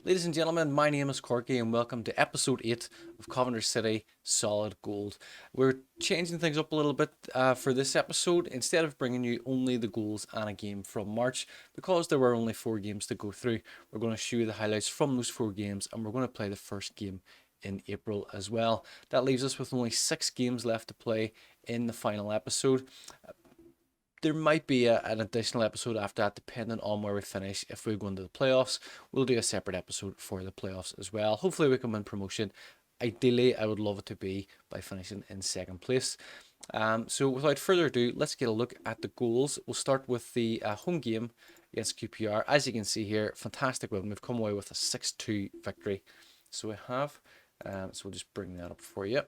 Ladies and gentlemen, my name is Korky and welcome to episode 8 of Coventry City Solid Gold. We're changing things up a little bit for this episode. Instead of bringing you only the goals and a game from March, because there were only 4 games to go through, we're going to show you the highlights from those 4 games and we're going to play the first game in April as well. That leaves us with only 6 games left to play in the final episode. There might be an additional episode after that, depending on where we finish. If we go into the playoffs, we'll do a separate episode for the playoffs as well. Hopefully we can win promotion. Ideally, I would love it to be by finishing in second place. So without further ado, let's get a look at the goals. We'll start with the home game against QPR. As you can see here, fantastic win. We've come away with a 6-2 victory. So we have. So we'll just bring that up for you.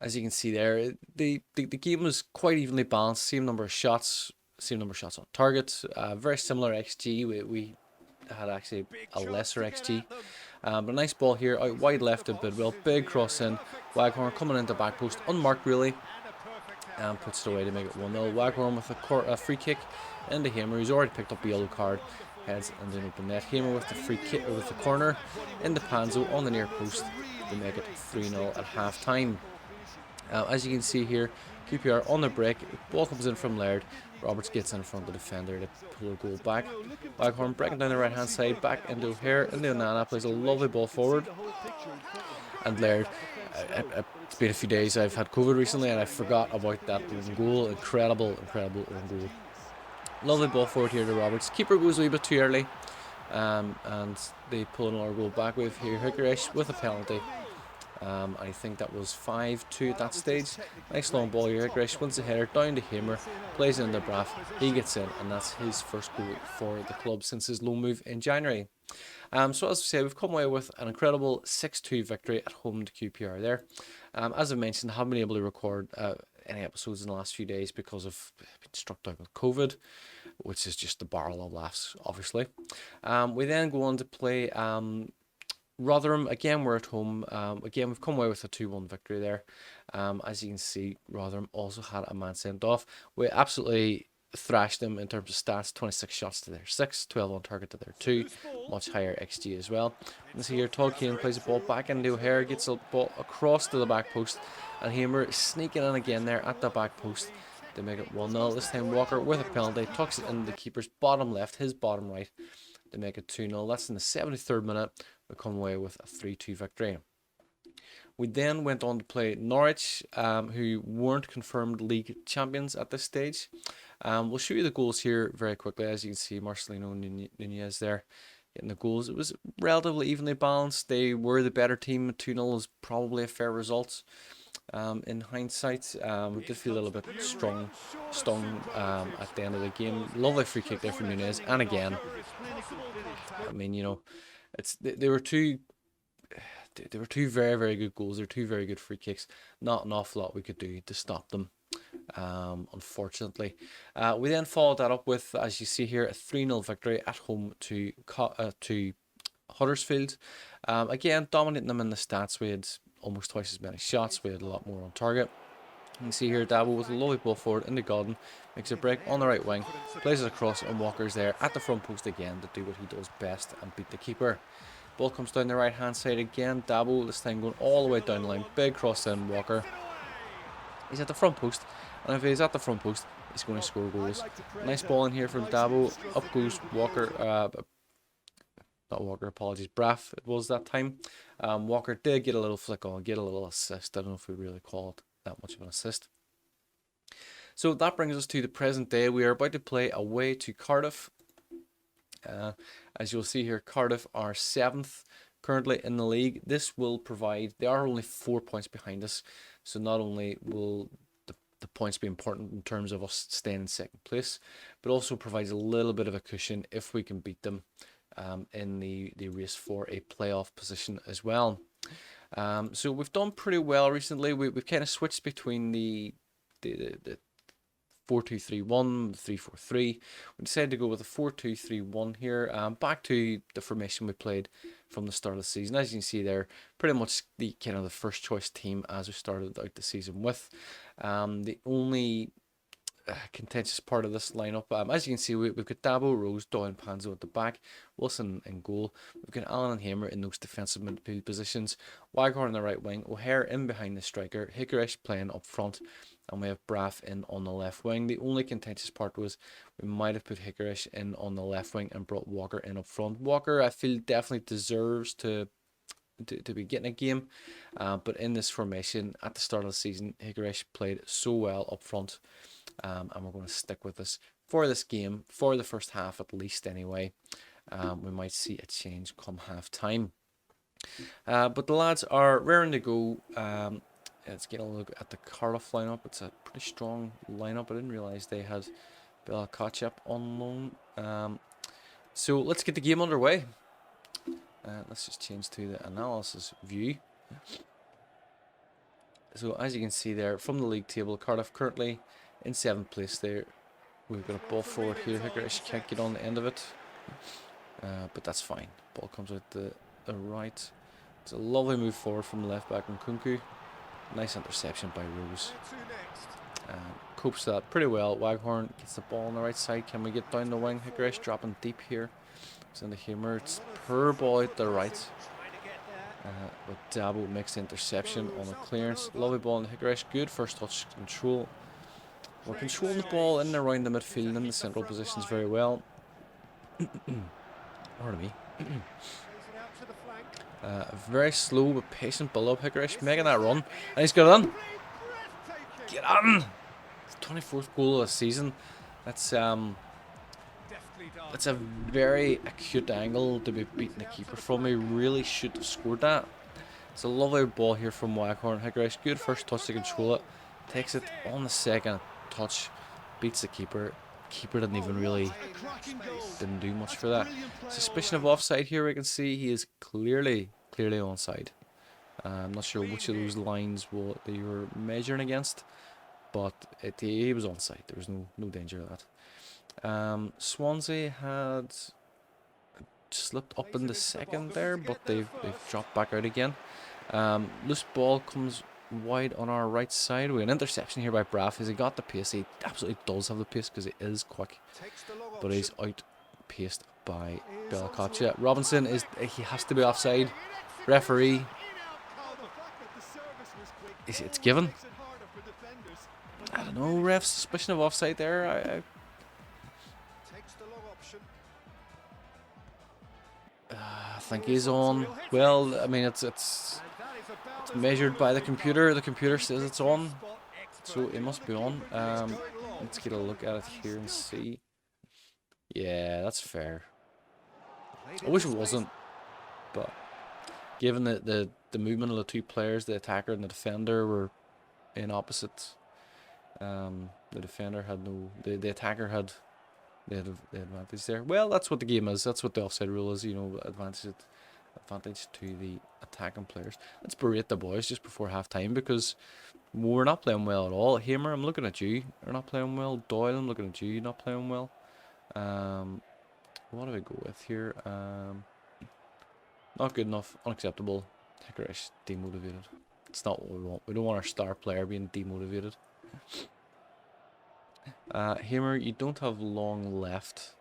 As you can see there, the game was quite evenly balanced. Same number of shots on target. Very similar XG. We had actually a lesser XG. But a nice ball here out wide left of Bidwell. Big cross in. Waghorn coming into back post, unmarked really, and puts it away to make it 1-0. Waghorn with a free kick into Hamer, who's already picked up a yellow card. Heads into an open net. Hamer with the free kick with the corner into Panzo on the near post to make it 3-0 at half time. As you can see here, QPR on the break, ball comes in from Laird. Roberts gets in front of the defender to pull a goal back. Waghorn breaking down the right hand side, back into O'Hare, into Onana, plays a lovely ball forward. And Laird, it's been a few days, I've had COVID recently and I forgot about that own goal. Incredible own goal. Lovely ball forward here to Roberts. Keeper goes a wee bit too early, and they pull another goal back with here Hickorysh with a penalty. I think that was 5-2 at that stage. Nice long ball here. Hickorysh wins the header down to Hamer, plays it into Braff. He gets in, and that's his first goal for the club since his loan move in January. So as I say, we've come away with an incredible 6-2 victory at home to QPR there. As I mentioned, I haven't been able to record any episodes in the last few days because of being struck down with COVID, which is just the barrel of laughs, obviously. We then go on to play Rotherham. Again, we're at home. Again, we've come away with a 2-1 victory there. As you can see, Rotherham also had a man sent off. We absolutely thrashed them in terms of stats. 26 shots to their 6, 12 on target to their 2. Much higher XG as well. You see here, Todd Kane plays the ball back into O'Hare, gets the ball across to the back post, and Hamer sneaking in again there at the back post to make it 1-0. This time Walker with a penalty, tucks it into the keeper's bottom left, his bottom right, to make it 2-0. That's in the 73rd minute. We come away with a 3-2 victory. We then went on to play Norwich, who weren't confirmed league champions at this stage. We'll show you the goals here very quickly. As you can see, Marcelino Nunez there getting the goals. It was relatively evenly balanced. They were the better team. 2-0 is probably a fair result. In hindsight, we did feel a little bit stung at the end of the game. Lovely free kick there from Nunez, and again, I mean, you know, they were two very, very good goals. They're 2 very good free kicks. Not an awful lot we could do to stop them, unfortunately. We then followed that up with, as you see here, a 3-0 victory at home to Huddersfield. Again, dominating them in the stats. We had almost twice as many shots. We had a lot more on target. You can see here Dabo with a lovely ball forward into Godden, makes a break on the right wing, plays it across, and Walker's there at the front post again to do what he does best and beat the keeper. Ball comes down the right hand side again. Dabo this time going all the way down the line. Big cross in. Walker. He's at the front post, and if he's at the front post, he's going to score goals. Nice ball in here from Dabo. Up goes Walker. Not Walker, apologies. Braff, it was that time. Walker did get a little flick on, get a little assist. I don't know if we really call it that much of an assist. So that brings us to the present day. We are about to play away to Cardiff. As you'll see here, Cardiff are 7th currently in the league. This will provide, they are only 4 points behind us, so not only will the points be important in terms of us staying in second place, but also provides a little bit of a cushion if we can beat them in the race for a playoff position as well. So we've done pretty well recently. We've kind of switched between the 4-2-3-1, 3-4-3. We decided to go with a 4-2-3-1 here. Back to the formation we played from the start of the season. As you can see there, pretty much the kind of the first choice team as we started out the season with. The only contentious part of this lineup. As you can see, we've got Dabo, Rose, Doyle, and Panzo at the back, Wilson in goal. We've got Allen and Hamer in those defensive midfield positions, Waghorn on the right wing, O'Hare in behind the striker, Hickerish playing up front, and we have Braff in on the left wing. The only contentious part was we might have put Hickerish in on the left wing and brought Walker in up front. Walker, I feel, definitely deserves to be getting a game, but in this formation at the start of the season, Hickerish played so well up front, and we're going to stick with this for this game, for the first half at least anyway. We might see a change come half time, but the lads are raring to go. Let's get a look at the Cardiff lineup. It's a pretty strong lineup. I didn't realise they had Bella Kotchap on loan. So let's get the game underway. Let's just change to the analysis view. So as you can see there, from the league table, Cardiff currently in 7th place there. We've got a ball forward here. Hickerish can't get on the end of it, but that's fine. Ball comes out the right. It's a lovely move forward from the left back on Korky. Nice interception by Rose. Copes that pretty well. Waghorn gets the ball on the right side. Can we get down the wing? Hickerish dropping deep here. It's in the Hamer. It's per ball out the right. But Dabo makes the interception on the clearance. Lovely ball in the Hickerish. Good first touch control. We're controlling the ball in and around the midfield and in the central positions very well. Pardon me. Very slow but patient build up. Hickerish making that run. And he's got it on. Get on! 24th goal of the season. That's a very acute angle to be beating the keeper from. He really should have scored that. It's a lovely ball here from Waghorn. Hickerish, good first touch to control it. Takes it on the second touch. Beats the keeper. Keeper didn't do much for that. Suspicion of offside here. We can see he is clearly onside. I'm not sure which of those lines they were measuring against, but he was onside. There was no danger of that. Swansea had slipped up in the second there, but they've dropped back out again. Loose ball comes wide on our right side. We have an interception here by Braff. Has he got the pace? He absolutely does have the pace because he is quick, but he's outpaced by Bellacoccia. Robinson he has to be offside. Referee, it's given. I don't know, ref. Suspicion of offside there. I think he's on. Well, I mean, it's measured by the computer. The computer says it's on, so it must be on. Let's get a look at it here and see. Yeah, that's fair. I wish it wasn't, but given that the movement of the two players, the attacker and the defender, were in opposites. The defender had the attacker had the advantage there. Well, that's what the game is. That's what the offside rule is. You know, advantage to the attacking players. Let's berate the boys just before half time because we're not playing well at all. Hamer, I'm looking at you. You're not playing well. Doyle, I'm looking at you. You're not playing well. What do we go with here? Not good enough. Unacceptable. Hickerish, demotivated. It's not what we want. We don't want our star player being demotivated. Hamer, you don't have long left.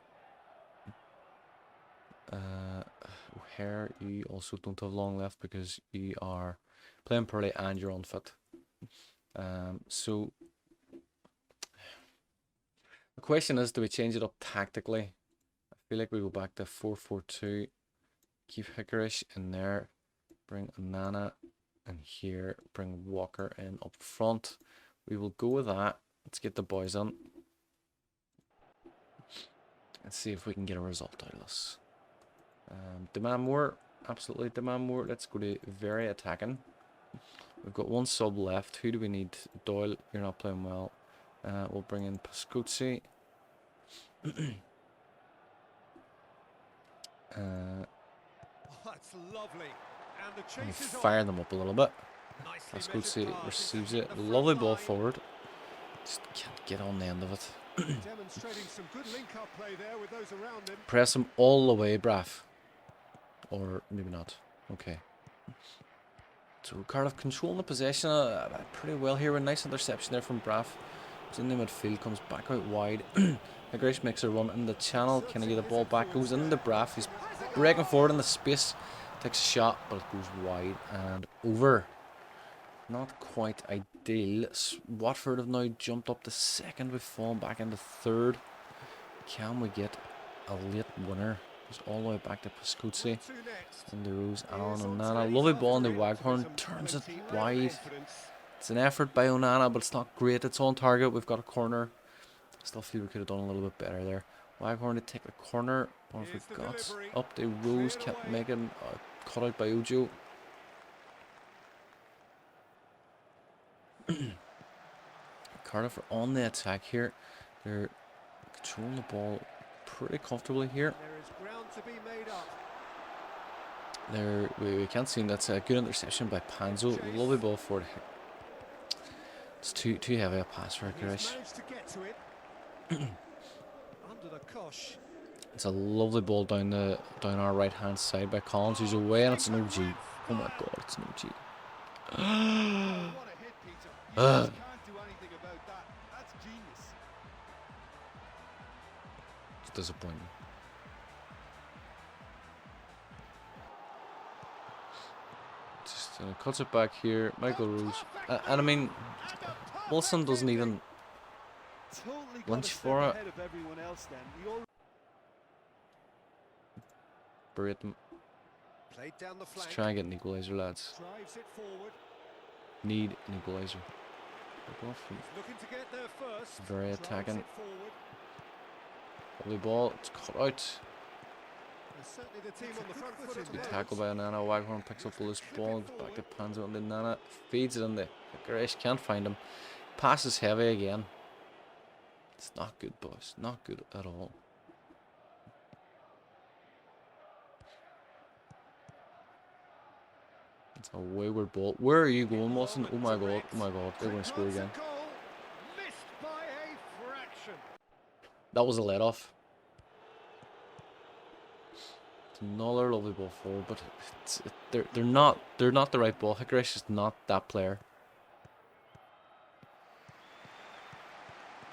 O'Hare, you also don't have long left because you are playing poorly and you're unfit. So the question is, do we change it up tactically? I feel like we go back to 4-4-2. Keep Hickerish in there. Bring Nana in here. Bring Walker in up front. We will go with that. Let's get the boys on. Let's see if we can get a result out of this. Demand more. Absolutely demand more. Let's go to very attacking. We've got one sub left. Who do we need? Doyle, you're not playing well. We'll bring in Pascuzzi. That's lovely. And the chase is fire them up a little bit. Pascuzzi receives it. Lovely ball forward. Just can't get on the end of it. Demonstrating some good link-up play there with those around him. Press him all the way, Braff. Or maybe not. Okay. So Cardiff controlling the possession pretty well here. A nice interception there from Braff. It's in the midfield, comes back out wide. Grace makes a run in the channel. Can he get the ball back? Goes in the Braff. He's breaking forward in the space. Takes a shot, but it goes wide and over. Not quite ideal. Watford have now jumped up to second. We've fallen back into third. Can we get a late winner? It's all the way back to Pascuzzi. And the Rose, Allen, Onana. Lovely ball in the Waghorn. Turns it wide. It's an effort by Onana, but it's not great. It's on target. We've got a corner. Still feel we could have done a little bit better there. Waghorn to take the corner. What have we got? Up the Rose. Kept making cut out by Ojo. Cardiff are on the attack here. They're controlling the ball pretty comfortably here. We can't see him. That's a good interception by Panzo. Lovely ball forward. It's too heavy a pass for Grish. It's a lovely ball down our right hand side by Collins, who's away, and it's an OG. Oh my god, it's an OG. It's disappointing. Just cuts it back here. Michael Rose, and I mean, Wilson doesn't even lunch for it. Berate. Let's try and get an equaliser, lads. Need an equaliser. Very attacking. Lovely ball. It's cut out. Good tackle by Onana. Waghorn picks up the loose ball. Goes back to Panzo and then Nana feeds it in there. Gresh can't find him. Pass is heavy again. It's not good, boys. Not good at all. It's a wayward ball. Where are you going, Wilson? Oh my god. Oh my god. They're going to score again. That was a let off. It's another lovely ball forward, but they're not the right ball. Hickory's is not that player.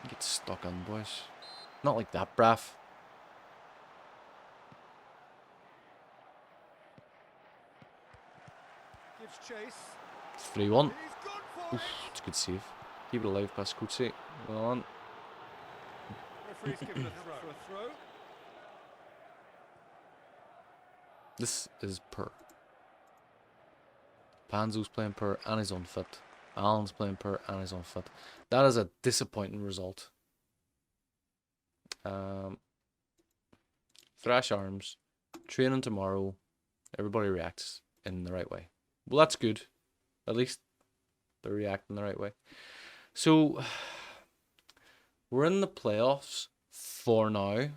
Get stuck on, boys. Not like that, Braff. It's 3-1. It's a good save. Keep it alive, Pascuzzi. Well on. This is per. Panzo's playing per and he's unfit. Allen's playing per and he's unfit. That is a disappointing result. Thrash arms. Training tomorrow. Everybody reacts in the right way. Well, that's good. At least they're reacting the right way. So, we're in the playoffs for now.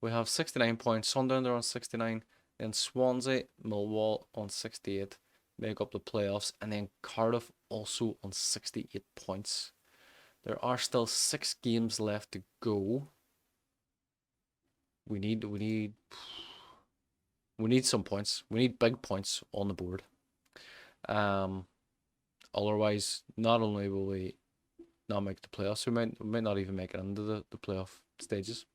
We have 69 points. Sunderland are on 69. Then Swansea, Millwall on 68. Make up the playoffs. And then Cardiff also on 68 points. There are still 6 games left to go. We need some points. We need big points on the board. Otherwise, not only will we not make the playoffs, we might not even make it into the playoff stages.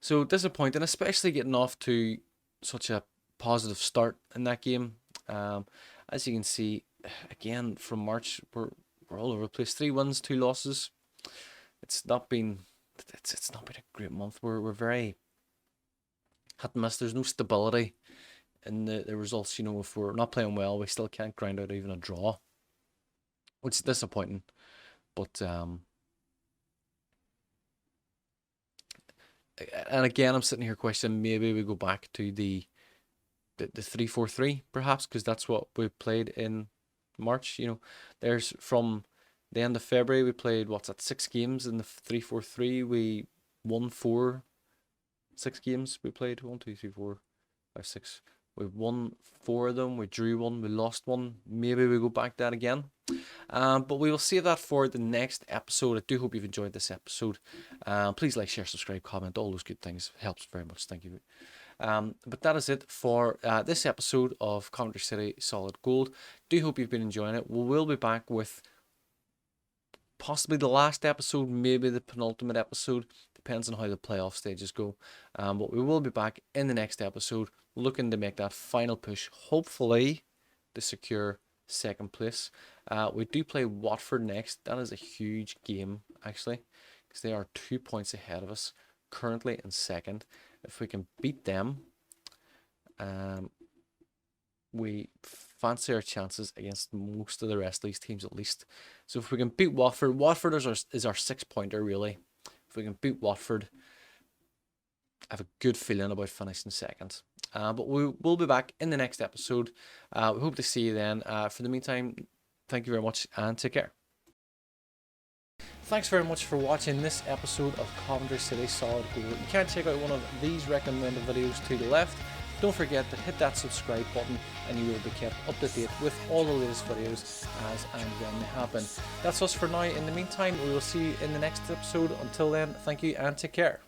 So disappointing, especially getting off to such a positive start in that game. As you can see, again from March, we're all over the place. 3 wins, 2 losses. It's not been a great month. We're very hit and miss. There's no stability in the results. You know, if we're not playing well, we still can't grind out even a draw, which is disappointing. But and again, I'm sitting here questioning maybe we go back to the 3-4-3 perhaps, because that's what we played in March. You know, there's from the end of February we played 6 games in the 3-4-3. We won 6 games. We played 1, 2, 3, 4, 5, 6. We won 4 of them. We drew 1. We lost 1. Maybe we go back that again. But we will save that for the next episode. I do hope you've enjoyed this episode. Please like, share, subscribe, comment, all those good things. It helps very much. Thank you. But that is it for this episode of Coventry City Solid Gold. Do hope you've been enjoying it. We will be back with possibly the last episode, maybe the penultimate episode, depends on how the playoff stages go. But we will be back in the next episode, looking to make that final push, hopefully to secure second place. We do play Watford next. That is a huge game, actually, because they are 2 points ahead of us, currently in second. If we can beat them, we fancy our chances against most of the rest of these teams at least. So if we can beat Watford, Watford is our 6-pointer really. If we can beat Watford, I have a good feeling about finishing second. But we will be back in the next episode. We hope to see you then. For the meantime, thank you very much and take care. Thanks very much for watching this episode of Coventry City Solid Gold. You can check out one of these recommended videos to the left. Don't forget to hit that subscribe button and you will be kept up to date with all the latest videos as and when they happen. That's us for now. In the meantime, we will see you in the next episode. Until then, thank you and take care.